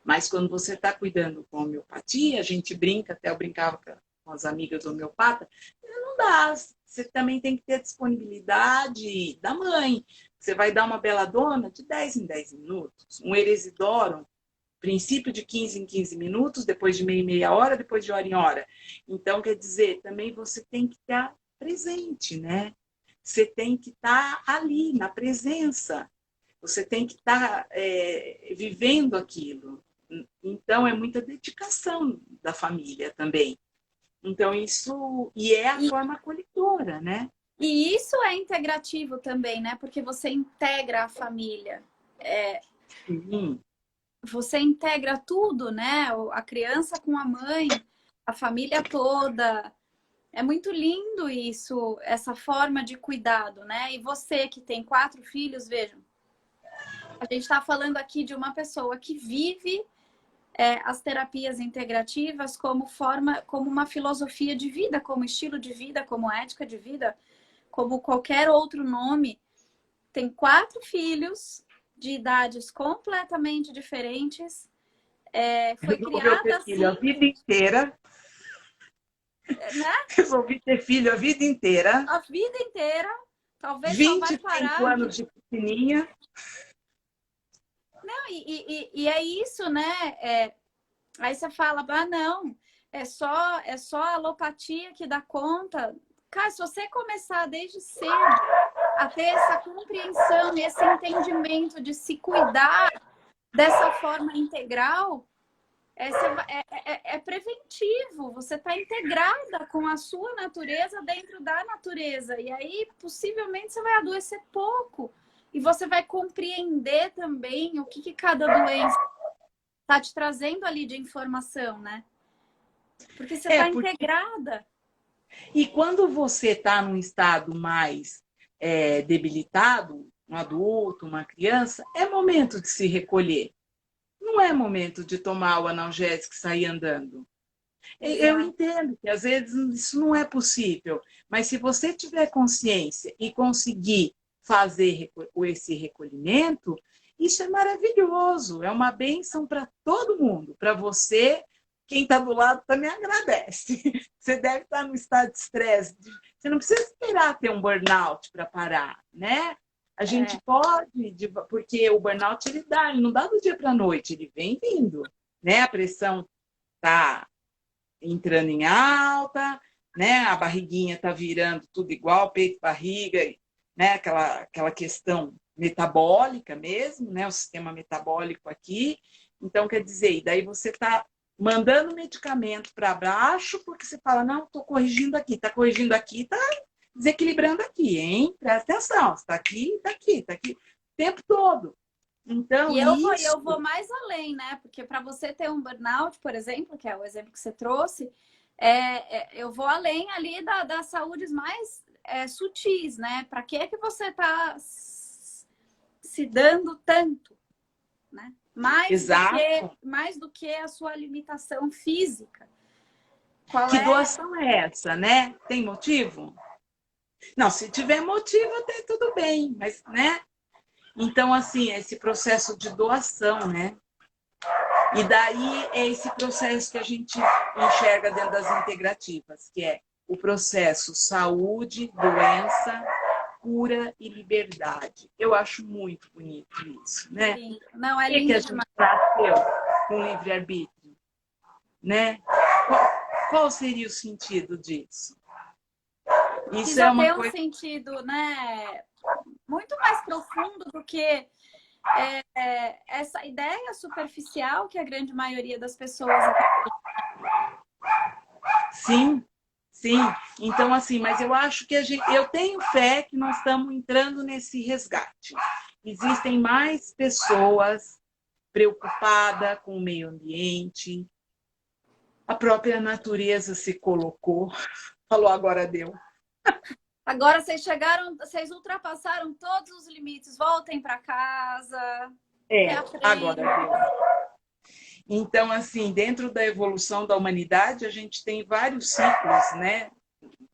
Mas quando você está cuidando com homeopatia, a gente brinca, até eu brincava com as amigas homeopatas, não dá. Você também tem que ter a disponibilidade da mãe. Você vai dar uma beladona de 10 em 10 minutos, um eresidorum, princípio de 15 em 15 minutos, depois de meia hora, depois de hora em hora. Então, quer dizer, também você tem que estar presente, né? Você tem que estar ali, na presença. Você tem que estar vivendo aquilo. Então, é muita dedicação da família também. Então, isso... E é a forma acolhedora, né? E isso é integrativo também, né? Porque você integra a família. Sim. Você integra tudo, né? A criança com a mãe, a família toda. É muito lindo isso, essa forma de cuidado, né? E você que tem 4 filhos, vejam. A gente está falando aqui de uma pessoa que vive as terapias integrativas como forma, como uma filosofia de vida, como estilo de vida, como ética de vida, como qualquer outro nome. Tem 4 filhos de idades completamente diferentes. Foi Resolveu criada ter filho a assim, vida inteira. né? Resolvi ter filho a vida inteira. A vida inteira. Talvez só vai 25 parar de... anos de pequenininha. Não, e é isso, né? Aí você fala, ah, não, é só a alopatia que dá conta. Cara, se você começar desde cedo a ter essa compreensão e esse entendimento de se cuidar dessa forma integral, é preventivo, você está integrada com a sua natureza dentro da natureza. E aí, possivelmente, você vai adoecer pouco. E você vai compreender também o que cada doença está te trazendo ali de informação, né? Porque você está integrada. E quando você está num estado mais debilitado, um adulto, uma criança, é momento de se recolher. Não é momento de tomar o analgésico e sair andando. Exato. Eu entendo que às vezes isso não é possível, mas se você tiver consciência e conseguir fazer esse recolhimento, isso é maravilhoso, é uma bênção para todo mundo, para você, quem está do lado também agradece. Você deve estar no estado de estresse, você não precisa esperar ter um burnout para parar, né? A gente pode, porque o burnout ele não dá do dia para a noite, ele vem vindo, né? A pressão está entrando em alta, né? A barriguinha está virando tudo igual, peito, barriga, né? Aquela questão metabólica mesmo, né? O sistema metabólico aqui. Então, quer dizer, e daí você está mandando medicamento para baixo, porque você fala, não, estou corrigindo aqui, está corrigindo aqui, está desequilibrando aqui, hein? Presta atenção, está aqui, está aqui, está aqui, o tempo todo. Então, e eu vou mais além, né? Porque para você ter um burnout, por exemplo, que é o exemplo que você trouxe, eu vou além ali das saúdes mais sutis, né? Para que você está se dando tanto, né? Mais do que a sua limitação física. Que doação é essa, né? Tem motivo? Não, se tiver motivo, até tudo bem, mas, né? Então, assim, esse processo de doação, né? E daí é esse processo que a gente enxerga dentro das integrativas, que é o processo saúde, doença, cura e liberdade. Eu acho muito bonito isso, né? Sim. Não, é lindo. O que a gente nasceu com livre-arbítrio, né? Qual seria o sentido disso? Isso já tem um sentido, né? Muito mais profundo do que essa ideia superficial que a grande maioria das pessoas acredita. Sim, sim. Então, assim, mas eu acho que eu tenho fé que nós estamos entrando nesse resgate. Existem mais pessoas preocupadas com o meio ambiente. A própria natureza se colocou. Falou, agora deu. Agora vocês ultrapassaram todos os limites. Voltem para casa. Agora deu. Então, assim, dentro da evolução da humanidade, a gente tem vários ciclos, né,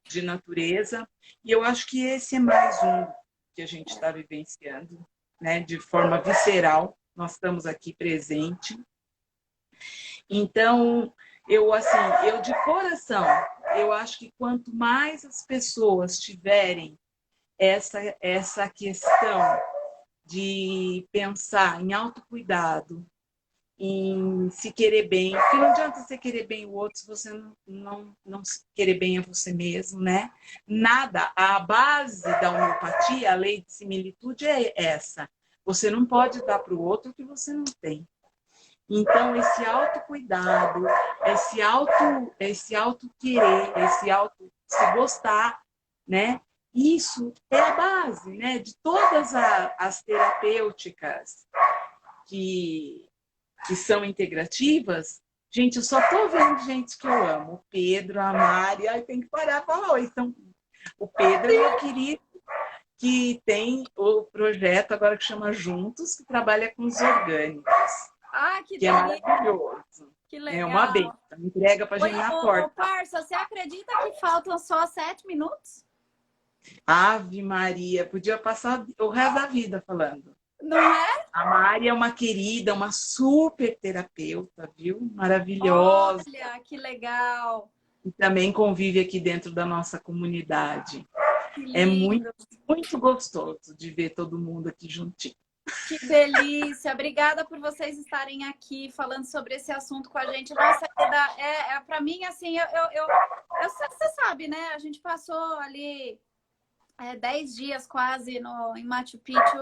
de natureza, e eu acho que esse é mais um que a gente está vivenciando, né, de forma visceral. Nós estamos aqui presente. Então, eu de coração, eu acho que quanto mais as pessoas tiverem essa questão de pensar em autocuidado, em se querer bem, porque não adianta você querer bem o outro se você não querer bem a você mesmo, né? Nada, a base da homeopatia, a lei de similitude é essa. Você não pode dar para o outro o que você não tem. Então, esse autocuidado, esse auto-querer, esse auto se gostar, né? Isso é a base, né? De todas as terapêuticas que são integrativas. Gente, eu só tô vendo gente que eu amo. O Pedro, a Mari, ai, tem que parar para falar. Então, o Pedro é meu querido, que tem o projeto agora que chama Juntos, que trabalha com os orgânicos. Ah, que é maravilhoso. Que legal. É uma benção. Entrega pra gente na porta. Parça, você acredita que faltam só 7 minutos? Ave Maria, podia passar o resto da vida falando. Não é? A Mari é uma querida, uma super terapeuta, viu? Maravilhosa. Olha, que legal. E também convive aqui dentro da nossa comunidade. É muito, muito gostoso de ver todo mundo aqui juntinho. Que delícia! Obrigada por vocês estarem aqui falando sobre esse assunto com a gente. Nossa, para mim, assim, você sabe, né? A gente passou ali 10 dias quase em Machu Picchu.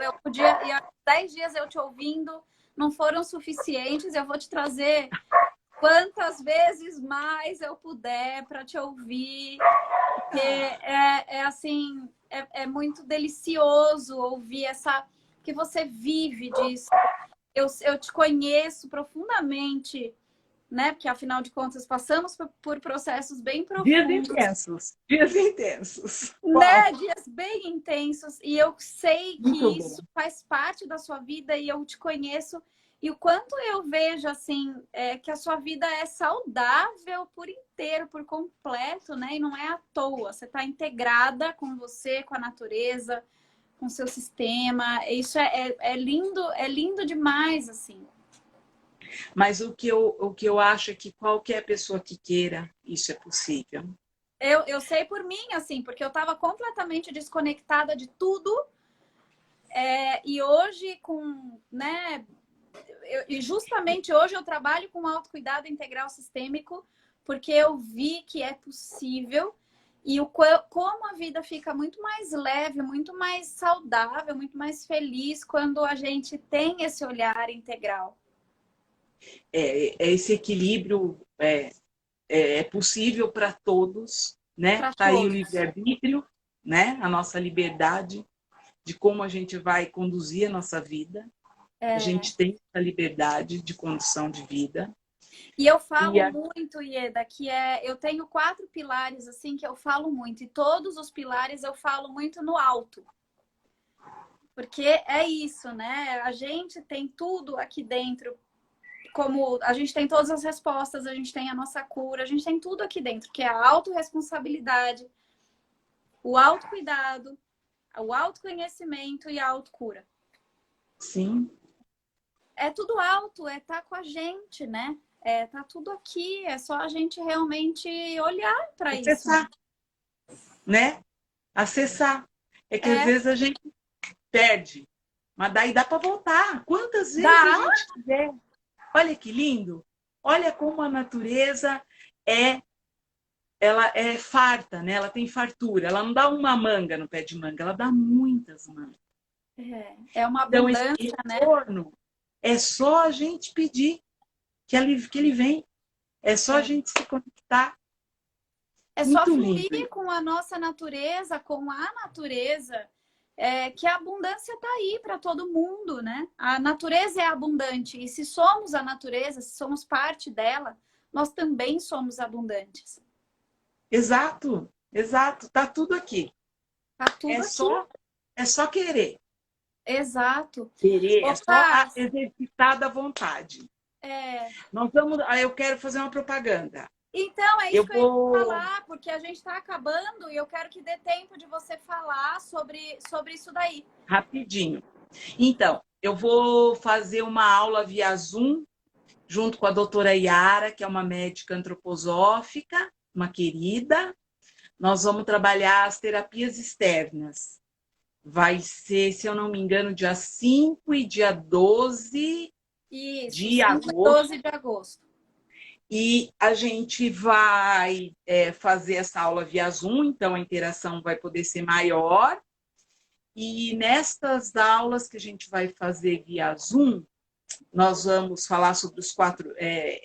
Eu podia, 10 dias eu te ouvindo, não foram suficientes. Eu vou te trazer quantas vezes mais eu puder para te ouvir. Porque assim, é muito delicioso ouvir que você vive disso. Eu te conheço profundamente, né? Porque, afinal de contas, passamos por processos bem profundos. Dias intensos. Né? Dias bem intensos. E eu sei que Muito isso bom. faz parte da sua vida e eu te conheço. E o quanto eu vejo, assim, que a sua vida é saudável por inteiro, por completo, né? E não é à toa. Você está integrada com você, com a natureza, com o seu sistema. Isso é lindo demais, assim. Mas o que eu acho é que qualquer pessoa que queira, isso é possível. Eu sei por mim, assim, porque eu estava completamente desconectada de tudo. E hoje, né? E justamente hoje eu trabalho com autocuidado integral sistêmico, porque eu vi que é possível e como a vida fica muito mais leve, muito mais saudável, muito mais feliz quando a gente tem esse olhar integral. Esse equilíbrio é possível para todos, né? Para Tá aí o todos. livre-arbítrio, né? A nossa liberdade de como a gente vai conduzir a nossa vida. A gente tem essa liberdade de condução de vida. E eu falo muito, Ieda, eu tenho 4 pilares assim que eu falo muito, e todos os pilares eu falo muito no alto. Porque é isso, né? A gente tem tudo aqui dentro, como a gente tem todas as respostas, a gente tem a nossa cura, a gente tem tudo aqui dentro, que é a autorresponsabilidade, o autocuidado, o autoconhecimento e a autocura. Sim. É tudo alto, tá com a gente, né? Tá tudo aqui, é só a gente realmente olhar para isso. Acessar, né? Acessar. É que às vezes a gente perde, mas daí dá para voltar. Quantas vezes a gente quiser. Olha que lindo. Olha como a natureza ela é farta, né? Ela tem fartura. Ela não dá uma manga no pé de manga, ela dá muitas mangas. É uma Então, abundância, esse retorno, é só a gente pedir que ele vem. É só a gente se conectar. É muito só fluir lindo. com a nossa natureza, com a natureza, que a abundância está aí para todo mundo, né? A natureza é abundante. E se somos a natureza, se somos parte dela, nós também somos abundantes. Exato, exato. Tá tudo aqui. Tá tudo aqui. É só querer. Exato. Querer, Opa, é só exercitar da vontade. Eu quero fazer uma propaganda. Então, é isso que eu ia falar, porque a gente está acabando e eu quero que dê tempo de você falar sobre isso daí. Rapidinho. Então, eu vou fazer uma aula via Zoom, junto com a doutora Yara, que é uma médica antroposófica, uma querida. Nós vamos trabalhar as terapias externas. Vai ser, se eu não me engano, dia 5 e dia 12 de agosto. 12 de agosto. E a gente vai fazer essa aula via Zoom, então a interação vai poder ser maior. E nestas aulas que a gente vai fazer via Zoom, nós vamos falar sobre os 4,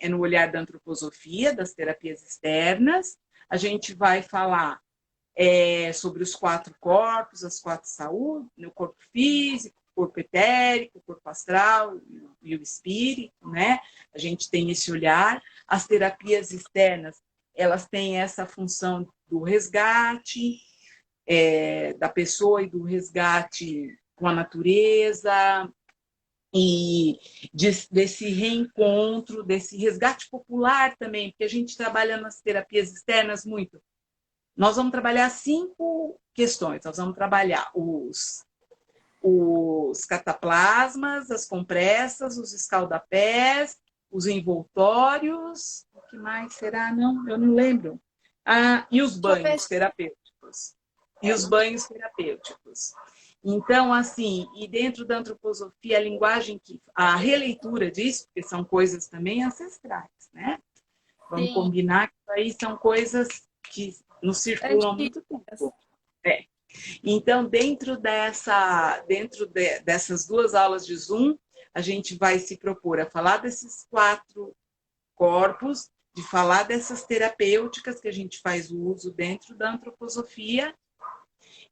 no olhar da antroposofia, das terapias externas. A gente vai falar sobre os 4 corpos, as 4 saúdes, o corpo físico, o corpo etérico, o corpo astral e o espírito, né? A gente tem esse olhar. As terapias externas, elas têm essa função do resgate da pessoa e do resgate com a natureza, e desse reencontro, desse resgate popular também, porque a gente trabalha nas terapias externas muito. Nós vamos trabalhar 5 questões. Nós vamos trabalhar os cataplasmas, as compressas, os escaldapés, os envoltórios. O que mais será? Não, eu não lembro. E os banhos terapêuticos. Então, assim, e dentro da antroposofia, a releitura disso, porque são coisas também ancestrais, né? Vamos combinar que aí são coisas que nos circulam há muito tempo. Então, dentro dessas 2 aulas de Zoom, a gente vai se propor a falar desses 4 corpos, de falar dessas terapêuticas que a gente faz uso dentro da antroposofia.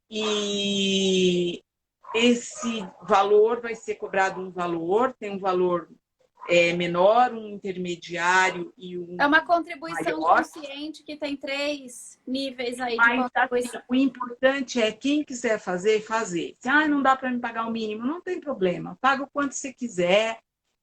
E esse valor vai ser cobrado um valor, tem um valor menor, um intermediário e um É uma contribuição maior. consciente que tem 3 níveis aí de Mas contribuição. assim, o importante é quem quiser fazer, fazer. Se não dá para me pagar o mínimo, não tem problema. Paga o quanto você quiser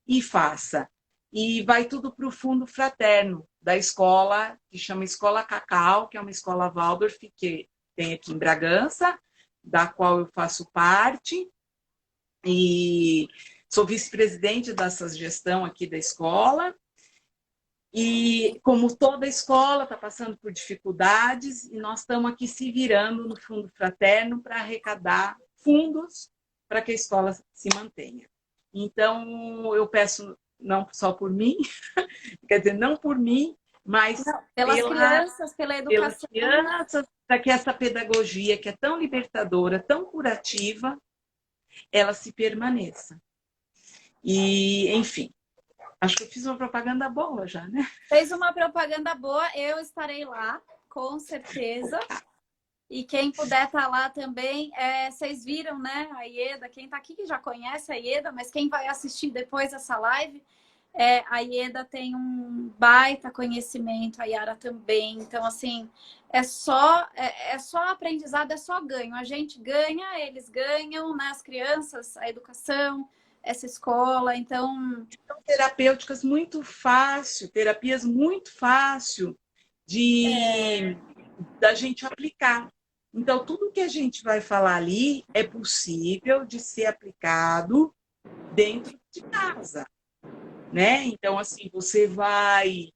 e faça. E vai tudo para o fundo fraterno da escola, que chama Escola Cacau, que é uma escola Waldorf que tem aqui em Bragança, da qual eu faço parte. E sou vice-presidente dessa gestão aqui da escola. E como toda escola está passando por dificuldades, e nós estamos aqui se virando no Fundo Fraterno para arrecadar fundos para que a escola se mantenha. Então, eu peço, não só por mim, quer dizer, não por mim, mas pelas crianças, pela educação. Pelas crianças, para que essa pedagogia, que é tão libertadora, tão curativa, ela se permaneça. E, enfim, acho que eu fiz uma propaganda boa já, né? Fez uma propaganda boa, eu estarei lá, com certeza. E quem puder estar lá também, vocês viram, né, a Ieda, quem está aqui que já conhece a Ieda, mas quem vai assistir depois essa live, a Ieda tem um baita conhecimento, a Yara também. Então, assim, é só aprendizado, é só ganho. A gente ganha, eles ganham, né, as crianças, a educação, essa escola, então... São terapêuticas muito fácil, terapias muito fácil da gente aplicar. Então, tudo que a gente vai falar ali é possível de ser aplicado dentro de casa, né? Então, assim, você vai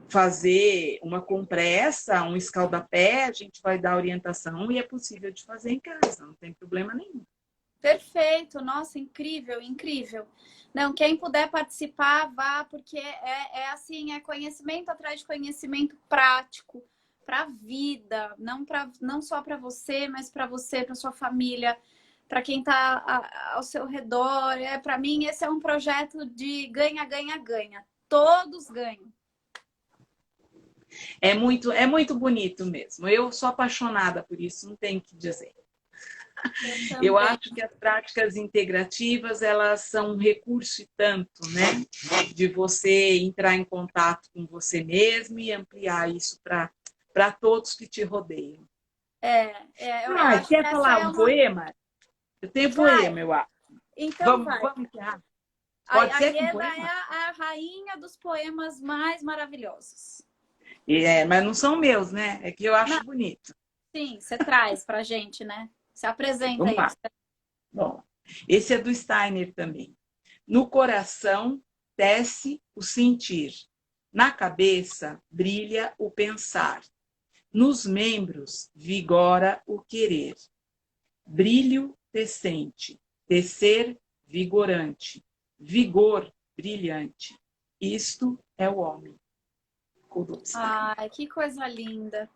fazer uma compressa, um escaldapé, a gente vai dar orientação e é possível de fazer em casa, não tem problema nenhum. Perfeito, nossa, incrível, incrível. Não, quem puder participar, vá, porque assim, é conhecimento atrás de conhecimento prático para a vida, não só para você, mas para você, para sua família, para quem está ao seu redor. Para mim, esse é um projeto de ganha, ganha, ganha. Todos ganham. É muito bonito mesmo. Eu sou apaixonada por isso, não tenho o que dizer. Eu acho que as práticas integrativas, elas são um recurso e tanto, né? De você entrar em contato com você mesmo e ampliar isso para todos que te rodeiam. Eu acho quer que falar um poema? Eu tenho poema, eu acho. Então vamos encerrar. Pode ser com poema? É a rainha dos poemas mais maravilhosos. Mas não são meus, né? É que eu acho bonito. Sim, você traz pra gente, né? Se apresenta Vamos aí. lá. Bom, esse é do Steiner também. No coração desce o sentir, na cabeça brilha o pensar, nos membros vigora o querer. Brilho descente, descer vigorante, vigor brilhante. Isto é o homem. Ai, que coisa linda.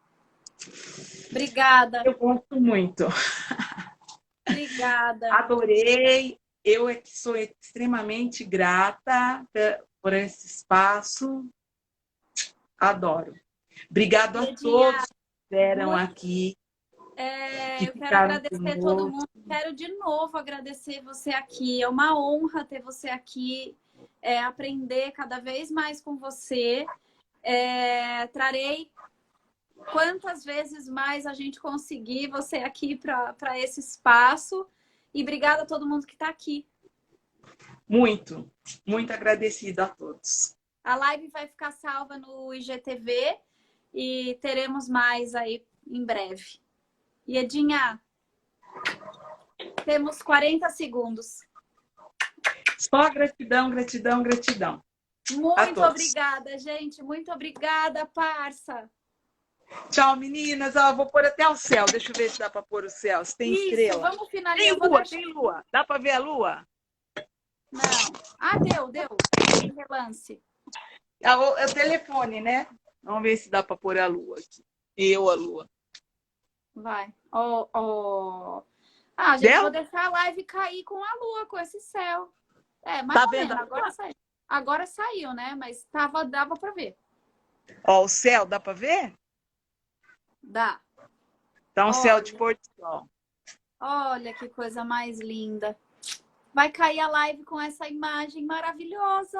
Obrigada. Eu gosto muito. Obrigada. Adorei. Eu é que sou extremamente grata por esse espaço. Adoro. Obrigado a todos que estiveram aqui. Eu quero agradecer todo mundo. Quero de novo agradecer você aqui. É uma honra ter você aqui. Aprender cada vez mais com você. Trarei quantas vezes mais a gente conseguir você aqui para esse espaço. E obrigada a todo mundo que está aqui. Muito agradecida a todos. A live vai ficar salva no IGTV e teremos mais aí em breve. Iedinha, temos 40 segundos. Só gratidão, gratidão, gratidão. Muito obrigada, gente. Muito obrigada, parça. Tchau, meninas. Vou pôr até o céu. Deixa eu ver se dá para pôr o céu. Se tem estrela. Vamos finalizar. Tem lua. Dá para ver a lua? Não. Deu. Tem relance. É o telefone, né? Vamos ver se dá para pôr a lua aqui. A lua. Vai. Gente, vou deixar a live cair com a lua, com esse céu. É, mais Tá ou vendo menos. agora? Agora saiu, né? Mas dava para ver. Ó, o céu, dá para ver? Dá. Tá um céu de Olha, pôr do sol. olha que coisa mais linda. Vai cair a live com essa imagem maravilhosa.